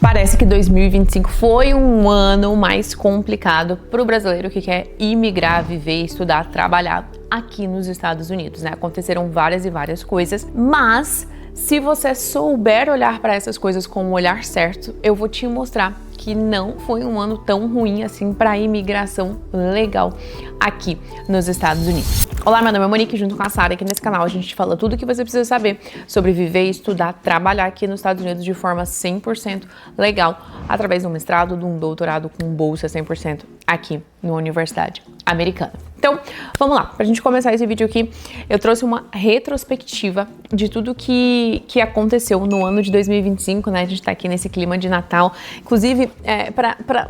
Parece que 2025 foi um ano mais complicado para o brasileiro que quer imigrar, viver, estudar, trabalhar aqui nos Estados Unidos, né? Aconteceram várias e várias coisas, mas se você souber olhar para essas coisas com o olhar certo, eu vou te mostrar que não foi um ano tão ruim assim para a imigração legal aqui nos Estados Unidos. Olá, meu nome é Monique, junto com a Sara, aqui nesse canal a gente fala tudo o que você precisa saber sobre viver, estudar, trabalhar aqui nos Estados Unidos de forma 100% legal, através de um mestrado, de um doutorado com bolsa 100% aqui na Universidade Americana. Então, vamos lá, pra gente começar esse vídeo aqui, eu trouxe uma retrospectiva de tudo que aconteceu no ano de 2025, né? A gente tá aqui nesse clima de Natal. Inclusive,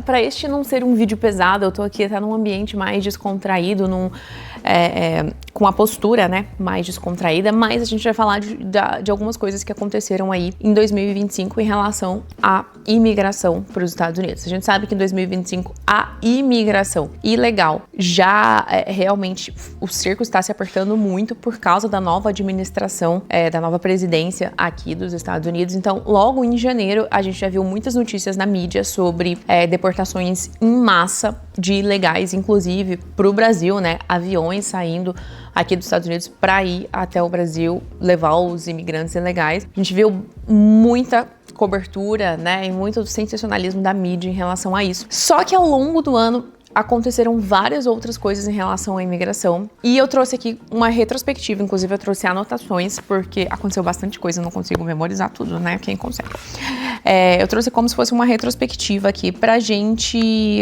pra este não ser um vídeo pesado, eu tô aqui até num ambiente mais descontraído, com a postura, né, mais descontraída, mas a gente vai falar de algumas coisas que aconteceram aí em 2025 em relação à imigração para os Estados Unidos. A gente sabe que em 2025 a imigração ilegal já realmente o cerco está se apertando muito por causa da nova administração, da nova presidência aqui dos Estados Unidos. Então, logo em janeiro, a gente já viu muitas notícias na mídia sobre deportações em massa de ilegais, inclusive para o Brasil, né, aviões saindo aqui dos Estados Unidos para ir até o Brasil levar os imigrantes ilegais. A gente viu muita cobertura, né, e muito sensacionalismo da mídia em relação a isso. Só que ao longo do ano aconteceram várias outras coisas em relação à imigração e eu trouxe aqui uma retrospectiva, inclusive eu trouxe anotações porque aconteceu bastante coisa, eu não consigo memorizar tudo, né? Quem consegue? Eu trouxe como se fosse uma retrospectiva aqui pra gente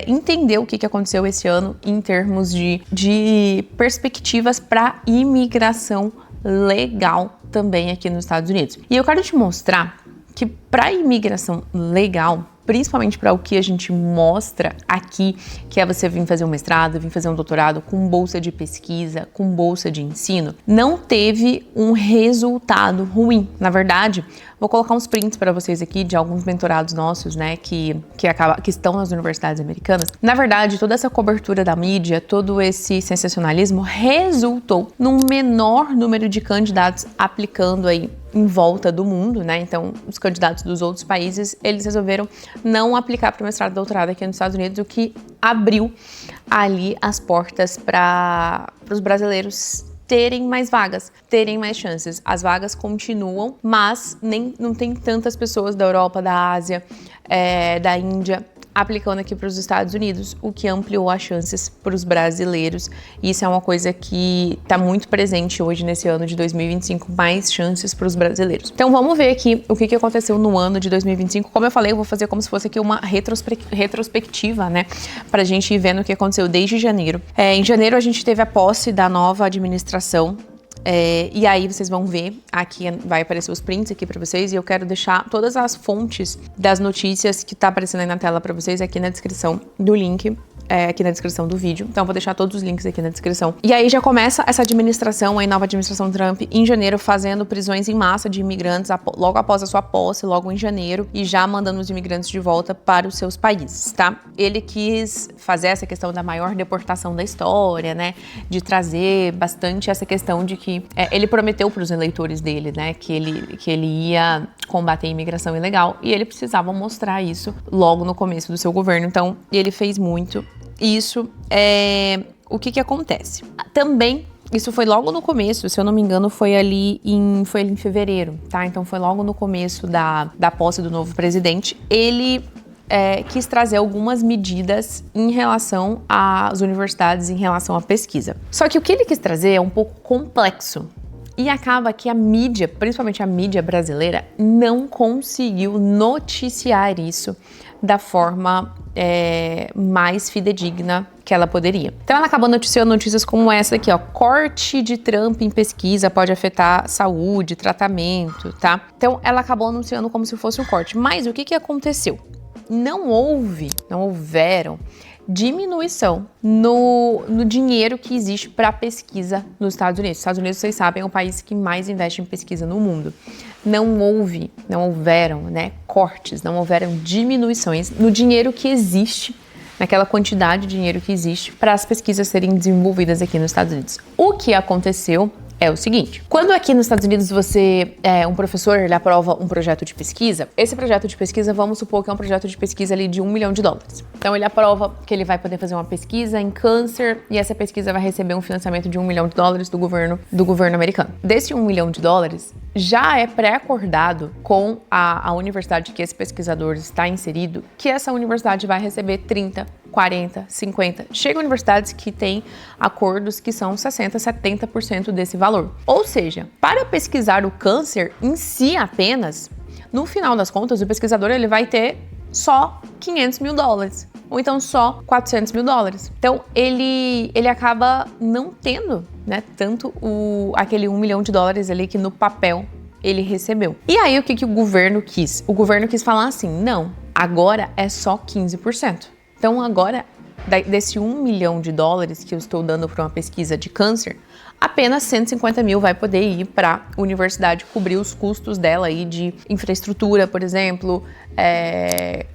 entender o que aconteceu esse ano em termos de perspectivas para imigração legal também aqui nos Estados Unidos. E eu quero te mostrar que para imigração legal, principalmente para o que a gente mostra aqui, que é você vir fazer um mestrado, vir fazer um doutorado com bolsa de pesquisa, com bolsa de ensino, não teve um resultado ruim. Na verdade, vou colocar uns prints para vocês aqui de alguns mentorados nossos, né, que estão nas universidades americanas. Na verdade, toda essa cobertura da mídia, todo esse sensacionalismo resultou num menor número de candidatos aplicando aí em volta do mundo, né? Então, os candidatos dos outros países, eles resolveram não aplicar para o mestrado e doutorado aqui nos Estados Unidos, o que abriu ali as portas para os brasileiros terem mais vagas, terem mais chances. As vagas continuam, mas não tem tantas pessoas da Europa, da Ásia, da Índia aplicando aqui para os Estados Unidos, o que ampliou as chances para os brasileiros. Isso é uma coisa que está muito presente hoje nesse ano de 2025, mais chances para os brasileiros. Então vamos ver aqui o que aconteceu no ano de 2025. Como eu falei, eu vou fazer como se fosse aqui uma retrospectiva, né, para a gente ir vendo o que aconteceu desde janeiro. Em janeiro a gente teve a posse da nova administração. E aí vocês vão ver, aqui vai aparecer os prints aqui para vocês e eu quero deixar todas as fontes das notícias que tá aparecendo aí na tela para vocês aqui na descrição do link, aqui na descrição do vídeo. Então eu vou deixar todos os links aqui na descrição. E aí já começa essa administração, a nova administração Trump, em janeiro, fazendo prisões em massa de imigrantes logo após a sua posse, logo em janeiro, e já mandando os imigrantes de volta para os seus países, tá? Ele quis fazer essa questão da maior deportação da história, né? De trazer bastante essa questão de que ele prometeu para os eleitores dele, né, que ele ia combater a imigração ilegal e ele precisava mostrar isso logo no começo do seu governo. Então, ele fez muito isso. O que acontece? Também, isso foi logo no começo, se eu não me engano, foi ali em fevereiro, tá? Então, foi logo no começo da posse do novo presidente. Ele quis trazer algumas medidas em relação às universidades, em relação à pesquisa. Só que o que ele quis trazer é um pouco complexo e acaba que a mídia, principalmente a mídia brasileira, não conseguiu noticiar isso da forma mais fidedigna que ela poderia. Então ela acabou noticiando notícias como essa aqui, ó: corte de Trump em pesquisa pode afetar saúde, tratamento, tá? Então ela acabou anunciando como se fosse um corte. Mas o que aconteceu? Não houveram diminuição no dinheiro que existe para pesquisa nos Estados Unidos. Os Estados Unidos, vocês sabem, é o país que mais investe em pesquisa no mundo. Não houveram, né, cortes, não houveram diminuições no dinheiro que existe, naquela quantidade de dinheiro que existe para as pesquisas serem desenvolvidas aqui nos Estados Unidos. O que aconteceu é o seguinte: quando aqui nos Estados Unidos um professor, ele aprova um projeto de pesquisa, esse projeto de pesquisa, vamos supor que é um projeto de pesquisa ali de $1 milhão. Então ele aprova que ele vai poder fazer uma pesquisa em câncer e essa pesquisa vai receber um financiamento de $1 milhão do governo americano. Desse $1 milhão, já é pré-acordado com a universidade que esse pesquisador está inserido, que essa universidade vai receber 30, 40, 50. Chega universidades que têm acordos que são 60%, 70% desse valor. Ou seja, para pesquisar o câncer em si apenas, no final das contas, o pesquisador ele vai ter só $500 mil, ou então só $400 mil. Então, ele acaba não tendo, né, tanto aquele $1 milhão ali que no papel ele recebeu. E aí, o que o governo quis? O governo quis falar assim, não, agora é só 15%. Então, agora, desse $1 milhão que eu estou dando para uma pesquisa de câncer, apenas 150 mil vai poder ir para a universidade cobrir os custos dela aí de infraestrutura, por exemplo.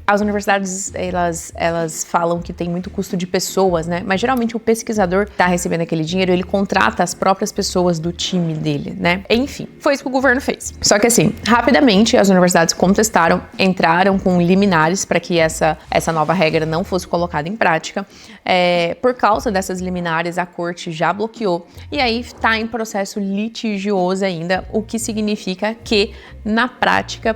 As universidades, elas falam que tem muito custo de pessoas, né? Mas geralmente o pesquisador está recebendo aquele dinheiro, ele contrata as próprias pessoas do time dele, né? Enfim, foi isso que o governo fez. Só que assim, rapidamente as universidades contestaram, entraram com liminares para que essa nova regra não fosse colocada em prática. Por causa dessas liminares, a corte já bloqueou e aí está em processo litigioso ainda, o que significa que, na prática,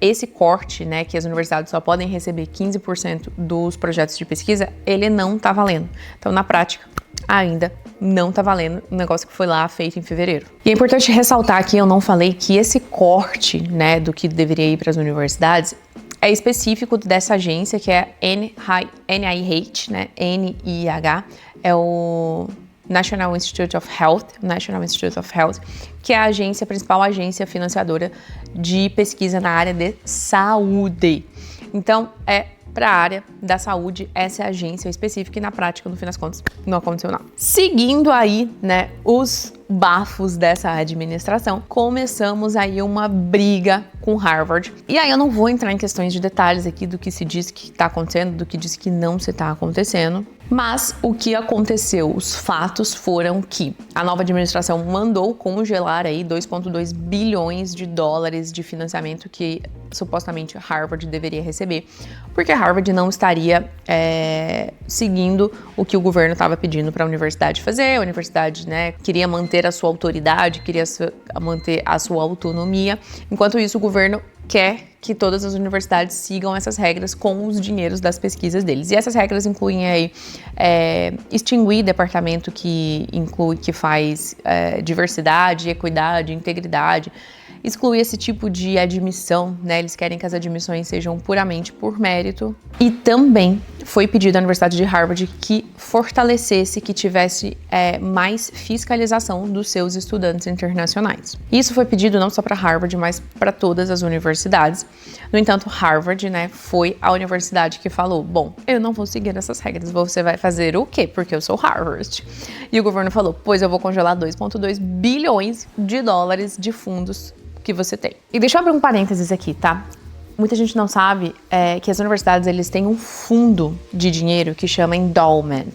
esse corte, né, que as universidades só podem receber 15% dos projetos de pesquisa, ele não tá valendo. Então, na prática, ainda não tá valendo o negócio que foi lá feito em fevereiro. E é importante ressaltar que eu não falei que esse corte, né, do que deveria ir para as universidades é específico dessa agência que é NIH, né, NIH, é o National Institute of Health, que é a principal agência financiadora de pesquisa na área de saúde. Então, para a área da saúde, essa é a agência específica e na prática, no fim das contas, não aconteceu nada. Seguindo aí, né, os bafos dessa administração, começamos aí uma briga com Harvard. E aí eu não vou entrar em questões de detalhes aqui do que se diz que está acontecendo, do que diz que não se está acontecendo. Mas o que aconteceu, os fatos foram que a nova administração mandou congelar aí $2,2 bilhões de financiamento que supostamente Harvard deveria receber, porque Harvard não estaria seguindo o que o governo estava pedindo para a universidade fazer. A universidade, né, queria manter a sua autoridade, queria manter a sua autonomia. Enquanto isso, o governo quer que todas as universidades sigam essas regras com os dinheiros das pesquisas deles. E essas regras incluem aí extinguir departamento que faz diversidade, equidade, integridade, excluir esse tipo de admissão, né? Eles querem que as admissões sejam puramente por mérito. E também foi pedido à Universidade de Harvard que fortalecesse, que tivesse mais fiscalização dos seus estudantes internacionais. Isso foi pedido não só para Harvard, mas para todas as universidades. No entanto, Harvard, né, foi a universidade que falou, bom, eu não vou seguir essas regras, você vai fazer o quê? Porque eu sou Harvard. E o governo falou, pois eu vou congelar $2,2 bilhões de fundos que você tem. E deixa eu abrir um parênteses aqui, tá? Muita gente não sabe que as universidades, eles têm um fundo de dinheiro que chama endowment.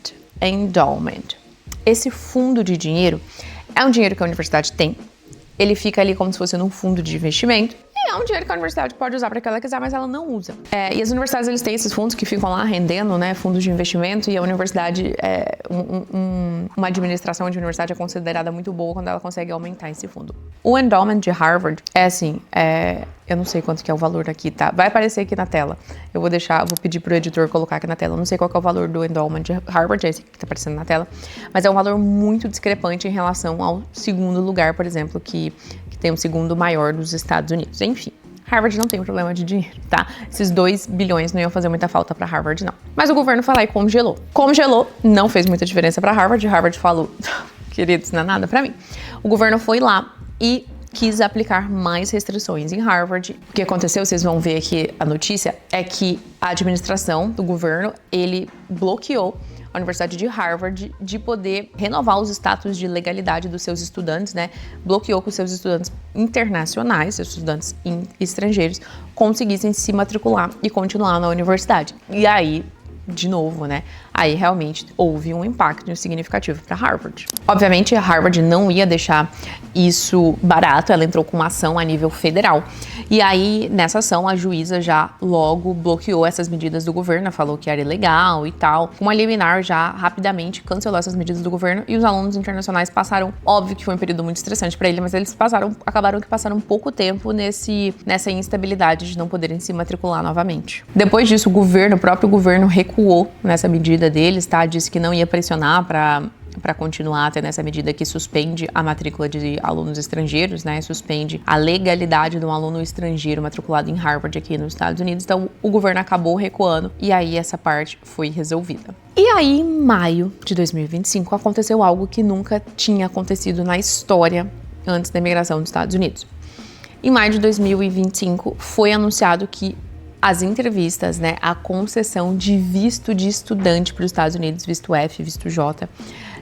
Esse fundo de dinheiro é um dinheiro que a universidade tem. Ele fica ali como se fosse num fundo de investimento. E é um dinheiro que a universidade pode usar para que ela quiser, mas ela não usa. E as universidades, eles têm esses fundos que ficam lá rendendo, né, fundos de investimento, e a universidade, uma administração de universidade é considerada muito boa quando ela consegue aumentar esse fundo. O endowment de Harvard eu não sei quanto que é o valor aqui, tá? Vai aparecer aqui na tela. Vou pedir pro editor colocar aqui na tela. Eu não sei qual que é o valor do endowment de Harvard, é esse que tá aparecendo na tela, mas é um valor muito discrepante em relação ao segundo lugar, por exemplo, que tem o segundo maior dos Estados Unidos. Enfim, Harvard não tem problema de dinheiro, tá? Esses $2 bilhões não iam fazer muita falta para Harvard, não. Mas o governo foi lá e congelou. Congelou, não fez muita diferença para Harvard. Harvard falou, querido, isso não é nada para mim. O governo foi lá e quis aplicar mais restrições em Harvard. O que aconteceu, vocês vão ver aqui a notícia, é que a administração do governo, ele bloqueou a Universidade de Harvard de poder renovar os status de legalidade dos seus estudantes, né? Bloqueou que os seus estudantes internacionais, seus estudantes estrangeiros, conseguissem se matricular e continuar na universidade. E aí, de novo, né? aí realmente houve um impacto significativo para Harvard. Obviamente, a Harvard não ia deixar isso barato, ela entrou com uma ação a nível federal. E aí, nessa ação, a juíza já logo bloqueou essas medidas do governo, falou que era ilegal e tal. Uma liminar já rapidamente cancelou essas medidas do governo e os alunos internacionais passaram, óbvio que foi um período muito estressante para eles, mas eles acabaram que passaram pouco tempo nessa instabilidade de não poderem se matricular novamente. Depois disso, o próprio governo recuou nessa medida deles, tá? Disse que não ia pressionar para continuar até nessa medida que suspende a matrícula de alunos estrangeiros, né? Suspende a legalidade de um aluno estrangeiro matriculado em Harvard aqui nos Estados Unidos. Então, o governo acabou recuando e aí essa parte foi resolvida. E aí, em maio de 2025, aconteceu algo que nunca tinha acontecido na história antes da imigração dos Estados Unidos. Em maio de 2025, foi anunciado que as entrevistas, né, a concessão de visto de estudante para os Estados Unidos, visto F, visto J,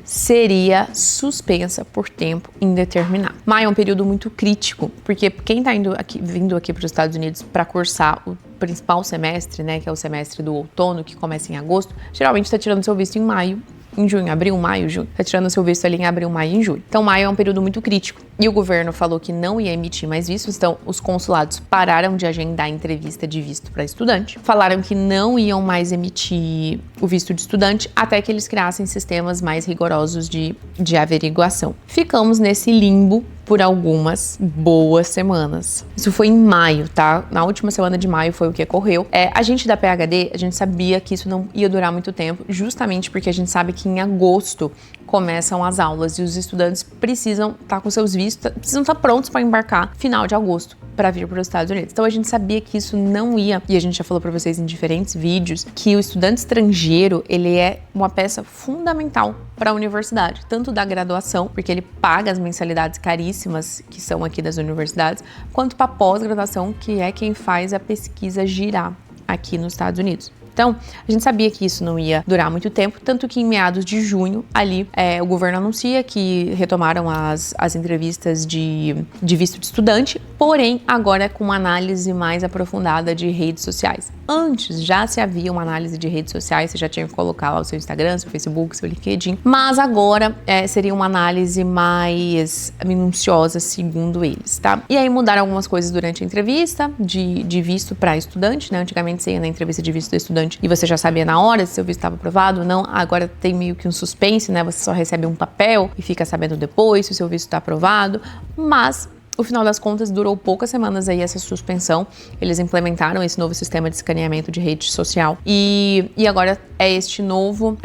seria suspensa por tempo indeterminado. Maio é um período muito crítico, porque quem está vindo aqui para os Estados Unidos para cursar o principal semestre, né, que é o semestre do outono, que começa em agosto, geralmente está tirando seu visto em maio, em junho, abril, maio, junho. Tá tirando seu visto ali em abril, maio e junho. Então, maio é um período muito crítico. E o governo falou que não ia emitir mais vistos, então os consulados pararam de agendar entrevista de visto para estudante. Falaram que não iam mais emitir o visto de estudante até que eles criassem sistemas mais rigorosos de averiguação. Ficamos nesse limbo por algumas boas semanas. Isso foi em maio, tá? Na última semana de maio foi o que ocorreu. A gente da PhD, a gente sabia que isso não ia durar muito tempo, justamente porque a gente sabe que em agosto começam as aulas e os estudantes precisam estar com seus vistos, precisam estar prontos para embarcar final de agosto para vir para os Estados Unidos. Então a gente sabia que isso não ia, e a gente já falou para vocês em diferentes vídeos, que o estudante estrangeiro, ele é uma peça fundamental para a universidade, tanto da graduação, porque ele paga as mensalidades caríssimas que são aqui das universidades, quanto para a pós-graduação, que é quem faz a pesquisa girar aqui nos Estados Unidos. Então, a gente sabia que isso não ia durar muito tempo, tanto que em meados de junho, ali, o governo anuncia que retomaram as entrevistas de visto de estudante, porém, agora com uma análise mais aprofundada de redes sociais. Antes, já se havia uma análise de redes sociais, você já tinha que colocar lá o seu Instagram, seu Facebook, seu LinkedIn, mas agora seria uma análise mais minuciosa, segundo eles, tá? E aí mudaram algumas coisas durante a entrevista de visto para estudante, né? Antigamente você ia na entrevista de visto de estudante e você já sabia na hora se seu visto estava aprovado ou não. Agora tem meio que um suspense, né? Você só recebe um papel e fica sabendo depois se o seu visto está aprovado. Mas, no final das contas, durou poucas semanas aí essa suspensão. Eles implementaram esse novo sistema de escaneamento de rede social. E agora é esse novo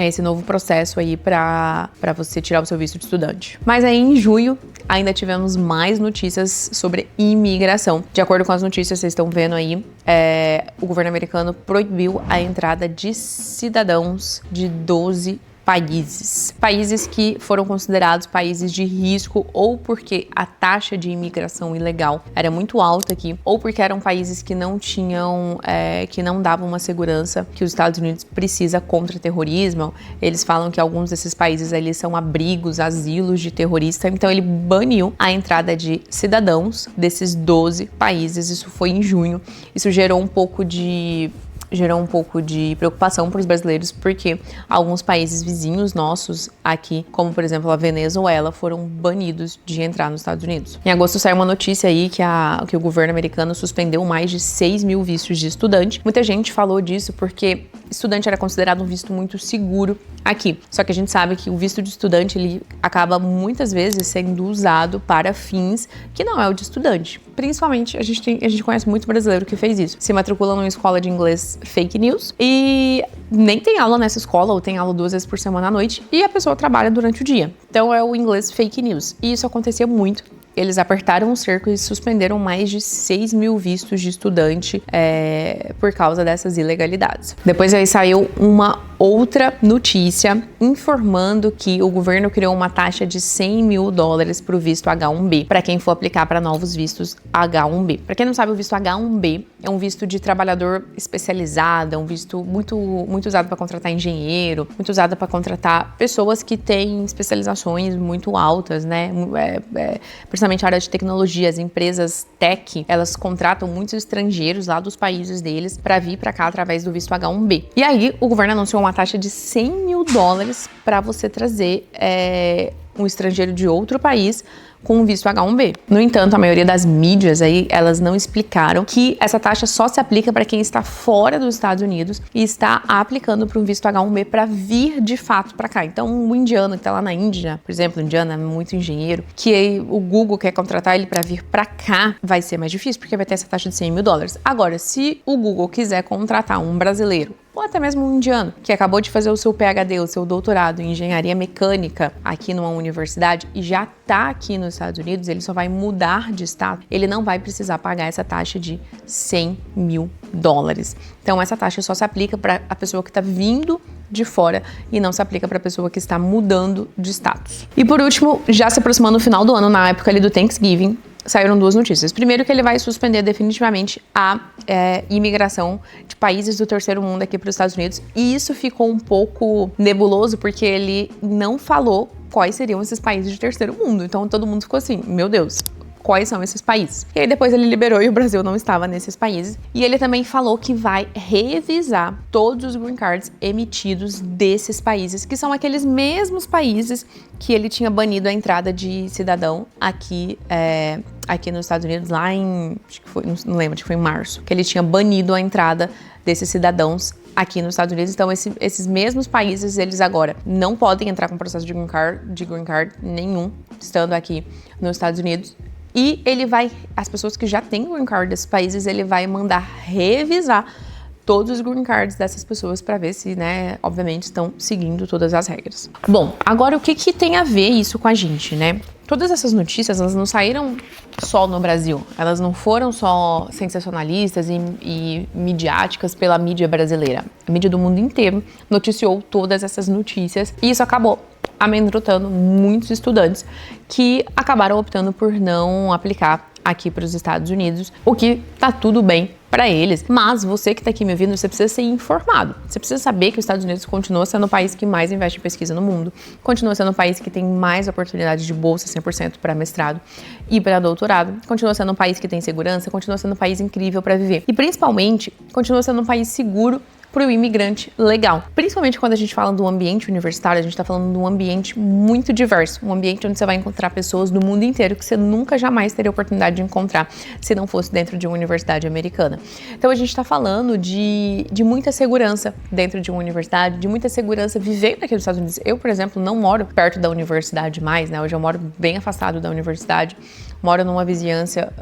processo aí para você tirar o seu visto de estudante. Mas aí em junho ainda tivemos mais notícias sobre imigração. De acordo com as notícias, vocês estão vendo aí, o governo americano proibiu a entrada de cidadãos de 12 países que foram considerados países de risco, ou porque a taxa de imigração ilegal era muito alta aqui, ou porque eram países que não tinham, que não davam uma segurança que os Estados Unidos precisa contra terrorismo. Eles falam que alguns desses países ali são abrigos, asilos de terrorista, então ele baniu a entrada de cidadãos desses 12 países. Isso foi em junho. Isso gerou um pouco de preocupação para os brasileiros, porque alguns países vizinhos nossos aqui, como por exemplo a Venezuela, foram banidos de entrar nos Estados Unidos. Em agosto saiu uma notícia aí que o governo americano suspendeu mais de 6 mil vistos de estudante. Muita gente falou disso porque estudante era considerado um visto muito seguro aqui. Só que a gente sabe que o visto de estudante, ele acaba muitas vezes sendo usado para fins que não é o de estudante. Principalmente, a gente conhece muito brasileiro que fez isso. Se matricula numa escola de inglês fake news e nem tem aula nessa escola, ou tem aula 2 vezes por semana à noite, e a pessoa trabalha durante o dia. Então é o inglês fake news. E isso acontecia muito. Eles apertaram o cerco e suspenderam mais de 6 mil vistos de estudante por causa dessas ilegalidades. Depois aí saiu uma outra notícia informando que o governo criou uma taxa de $100 mil para o visto H1B, para quem for aplicar para novos vistos H1B. Para quem não sabe, o visto H1B é um visto de trabalhador especializado, é um visto muito usado para contratar engenheiro, muito usado para contratar pessoas que têm especializações muito altas, né? Principalmente a área de tecnologia. As empresas tech, elas contratam muitos estrangeiros lá dos países deles para vir para cá através do visto H1B. E aí, o governo anunciou uma taxa de $100.000 para você trazer um estrangeiro de outro país com visto H1B. No entanto, a maioria das mídias aí, elas não explicaram que essa taxa só se aplica para quem está fora dos Estados Unidos e está aplicando para um visto H1B para vir de fato para cá. Então, o indiano que está lá na Índia, por exemplo, o indiano é muito engenheiro, que o Google quer contratar ele para vir para cá, vai ser mais difícil porque vai ter essa taxa de $100.000. Agora, se o Google quiser contratar um brasileiro ou até mesmo um indiano, que acabou de fazer o seu PhD, o seu doutorado em engenharia mecânica aqui numa universidade e já está aqui nos Estados Unidos, ele só vai mudar de estado, ele não vai precisar pagar essa taxa de $100.000. Então, essa taxa só se aplica para a pessoa que está vindo de fora e não se aplica para a pessoa que está mudando de status. E por último, já se aproximando do final do ano, na época ali do Thanksgiving, saíram duas notícias. Primeiro, que ele vai suspender definitivamente a imigração de países do terceiro mundo aqui para os Estados Unidos. E isso ficou um pouco nebuloso porque ele não falou quais seriam esses países de terceiro mundo. Então todo mundo ficou assim, meu Deus, quais são esses países? E aí depois ele liberou e o Brasil não estava nesses países. E ele também falou que vai revisar todos os green cards emitidos desses países, que são aqueles mesmos países que ele tinha banido a entrada de cidadão aqui nos Estados Unidos, lá em, acho que foi, não lembro, acho que foi em março, que ele tinha banido a entrada desses cidadãos aqui nos Estados Unidos. Então, esses mesmos países, eles agora não podem entrar com processo de green card nenhum, estando aqui nos Estados Unidos. E ele vai, as pessoas que já têm green card desses países, ele vai mandar revisar todos os green cards dessas pessoas para ver se, né, obviamente estão seguindo todas as regras. Bom, agora o que tem a ver isso com a gente, né? Todas essas notícias, elas não saíram só no Brasil, elas não foram só sensacionalistas e midiáticas pela mídia brasileira. A mídia do mundo inteiro noticiou todas essas notícias e isso acabou amedrontando muitos estudantes que acabaram optando por não aplicar aqui para os Estados Unidos, o que tá tudo bem para eles. Mas você que tá aqui me ouvindo, você precisa ser informado. Você precisa saber que os Estados Unidos continua sendo o país que mais investe em pesquisa no mundo, continua sendo o país que tem mais oportunidades de bolsa 100% para mestrado e para doutorado, continua sendo um país que tem segurança, continua sendo um país incrível para viver e principalmente continua sendo um país seguro para o imigrante legal. Principalmente quando a gente fala do ambiente universitário, a gente está falando de um ambiente muito diverso, um ambiente onde você vai encontrar pessoas do mundo inteiro que você nunca jamais teria a oportunidade de encontrar se não fosse dentro de uma universidade americana. Então a gente está falando de muita segurança dentro de uma universidade, de muita segurança vivendo aqui nos Estados Unidos. Eu, por exemplo, não moro perto da universidade mais, né? Hoje eu moro bem afastado da universidade. Moro numa vizinhança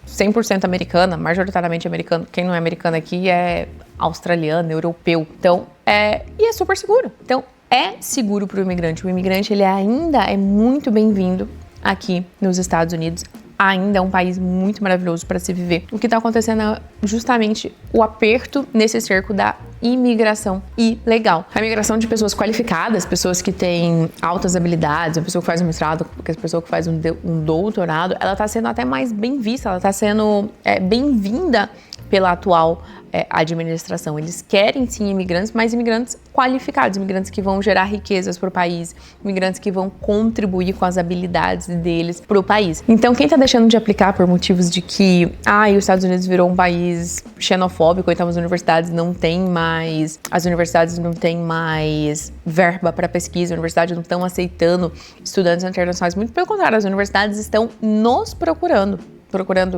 100% americana, majoritariamente americana. Quem não é americano aqui é australiano, europeu. Então, e é super seguro. Então, é seguro para o imigrante. O imigrante, ele ainda é muito bem-vindo aqui nos Estados Unidos. Ainda é um país muito maravilhoso para se viver. O que está acontecendo é justamente o aperto nesse cerco da imigração ilegal. A imigração de pessoas qualificadas, pessoas que têm altas habilidades, a pessoa que faz um mestrado, a pessoa que faz um doutorado, ela está sendo até mais bem vista, ela está sendo bem-vinda pela atual administração. Eles querem sim imigrantes, mas imigrantes qualificados, imigrantes que vão gerar riquezas para o país, imigrantes que vão contribuir com as habilidades deles para o país. Então, quem está deixando de aplicar por motivos de que os Estados Unidos virou um país xenofóbico, então as universidades não têm mais verba para pesquisa, as universidades não estão aceitando estudantes internacionais, muito pelo contrário, as universidades estão nos procurando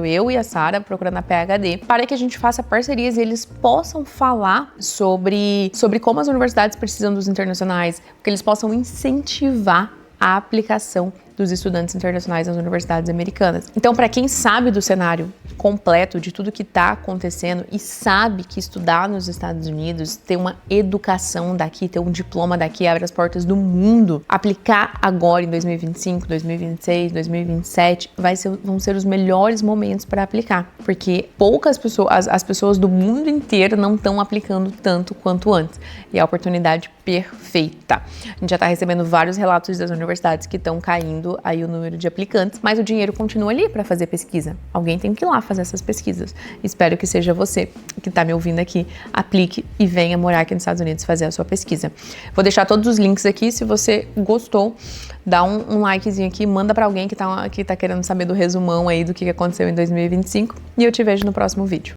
eu e a Sara, procurando a PhD, para que a gente faça parcerias e eles possam falar sobre como as universidades precisam dos internacionais, que eles possam incentivar a aplicação dos estudantes internacionais nas universidades americanas. Então, para quem sabe do cenário completo de tudo que está acontecendo e sabe que estudar nos Estados Unidos, ter uma educação daqui, ter um diploma daqui, abre as portas do mundo, aplicar agora em 2025, 2026, 2027, vão ser os melhores momentos para aplicar, porque poucas pessoas, as pessoas do mundo inteiro não estão aplicando tanto quanto antes, e é a oportunidade perfeita. A gente já está recebendo vários relatos das universidades que estão caindo aí o número de aplicantes, mas o dinheiro continua ali para fazer pesquisa. Alguém tem que ir lá fazer essas pesquisas. Espero que seja você que está me ouvindo aqui, aplique e venha morar aqui nos Estados Unidos fazer a sua pesquisa. Vou deixar todos os links aqui. Se você gostou, dá um likezinho aqui, manda para alguém que tá querendo saber do resumão aí do que aconteceu em 2025 e eu te vejo no próximo vídeo.